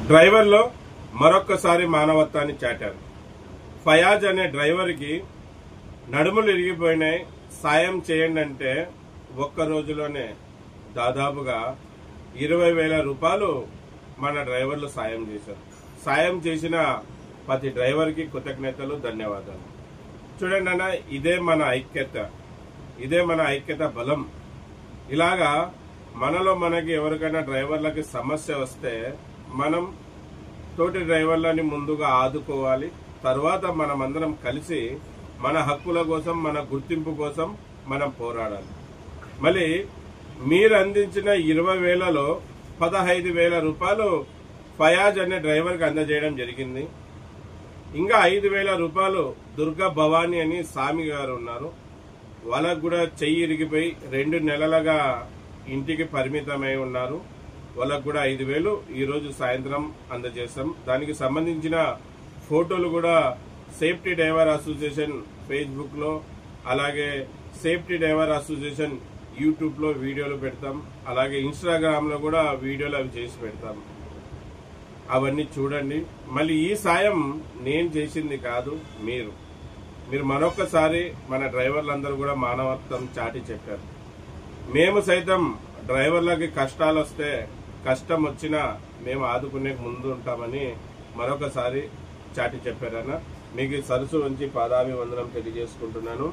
డ్రైవర్లో మరొక్కసారి మానవత్వాన్ని చాటారు. ఫయాజ్ అనే డ్రైవర్కి నడుములు ఇరిగిపోయినాయి, సాయం చేయండి అంటే ఒక్క రోజులోనే దాదాపుగా 20,000 రూపాయలు మన డ్రైవర్లు సాయం చేశారు. సాయం చేసిన ప్రతి డ్రైవర్కి కృతజ్ఞతలు, ధన్యవాదాలు. చూడండి అన్న, ఇదే మన ఐక్యత, ఇదే మన ఐక్యత బలం. ఇలాగా మనలో మనకి ఎవరికైనా డ్రైవర్లకి సమస్య వస్తే మనం తోటి డ్రైవర్లని ముందుగా ఆదుకోవాలి. తర్వాత మనమందరం కలిసి మన హక్కుల కోసం, మన గుర్తింపు కోసం మనం పోరాడాలి. మళ్ళీ మీరు అందించిన 20,000లో 15,000 రూపాయలు ఫయాజ్ అనే డ్రైవర్కి అందజేయడం జరిగింది. ఇంకా 5,000 రూపాయలు దుర్గా భవానీ అని స్వామి గారు ఉన్నారు, వాళ్ళకు కూడా చెయ్యి ఇరిగిపోయి 2 నెలలుగా ఇంటికి పరిమితమై ఉన్నారు. వాళ్ళకు కూడా 5,000 ఈరోజు సాయంత్రం అందజేస్తాం. దానికి సంబంధించిన ఫోటోలు కూడా సేఫ్టీ డ్రైవర్ అసోసియేషన్ ఫేస్బుక్ లో, అలాగే సేఫ్టీ డ్రైవర్ అసోసియేషన్ యూట్యూబ్ లో వీడియోలు పెడతాం. అలాగే ఇన్స్టాగ్రామ్ లో కూడా వీడియోలు అవి చేసి పెడతాం. అవన్నీ చూడండి. మళ్ళీ ఈ సాయం నేను చేసింది కాదు, మీరు మరొకసారి మన డ్రైవర్లందరూ కూడా మానవత్వం చాటి చెప్పారు. మేము సైతం డ్రైవర్లకి కష్టాలు వస్తే, కష్టం వచ్చినా మేము ఆదుకునే ముందు ఉంటామని మరొకసారి చాటి చెప్పారన్న. మీకు సరస్సు ఉంచి పాదాభివందనం తెలియజేసుకుంటున్నాను.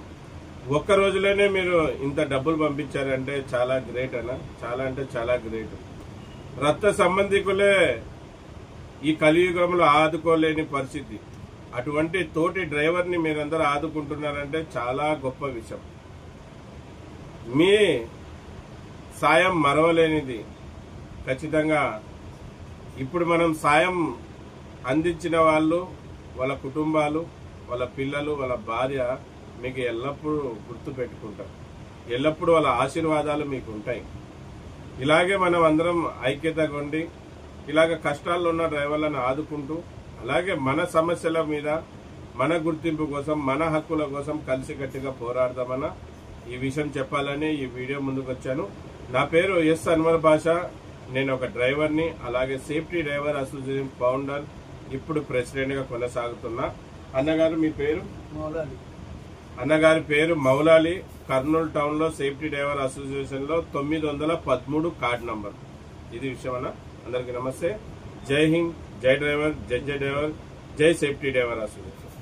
ఒక్క రోజులోనే మీరు ఇంత డబ్బులు పంపించారంటే చాలా గ్రేట్ అన్న, చాలా అంటే చాలా గ్రేట్. రక్త సంబంధికులే ఈ కలియుగంలో ఆదుకోలేని పరిస్థితి, అటువంటి తోటి డ్రైవర్ని మీరందరూ ఆదుకుంటున్నారంటే చాలా గొప్ప విషయం. మీ సాయం మరవలేనిది. ఖచ్చితంగా ఇప్పుడు మనం సాయం అందించిన వాళ్ళు, వాళ్ళ కుటుంబాలు, వాళ్ళ పిల్లలు, వాళ్ళ భార్య మీకు ఎల్లప్పుడూ గుర్తు పెట్టుకుంటారు. ఎల్లప్పుడూ వాళ్ళ ఆశీర్వాదాలు మీకు ఉంటాయి. ఇలాగే మనం అందరం ఐక్యతగా ఉండి ఇలాగ కష్టాల్లో ఉన్న డ్రైవర్లను ఆదుకుంటూ, అలాగే మన సమస్యల మీద, మన గుర్తింపు కోసం, మన హక్కుల కోసం కలిసికట్టుగా పోరాడదామన్న ఈ విషయం చెప్పాలని ఈ వీడియో ముందుకు వచ్చాను. నా పేరు ఎస్ అన్వర్ బాషా. నేను ఒక డ్రైవర్ని, అలాగే సేఫ్టీ డ్రైవర్ అసోసియేషన్ ఫౌండర్, ఇప్పుడు ప్రెసిడెంట్ గా కొనసాగుతున్నా. అన్నగారు మీ పేరు? మౌలాలి. అన్నగారి పేరు మౌలాలి. కర్నూలు టౌన్ లో సేఫ్టీ డ్రైవర్ అసోసియేషన్ లో 913 కార్డ్ నంబర్. ఇది విషయం అన్న. అందరికీ నమస్తే. జై హింద్, జై డ్రైవర్, జై డ్రైవర్, జై సేఫ్టీ డ్రైవర్ అసోసియేషన్.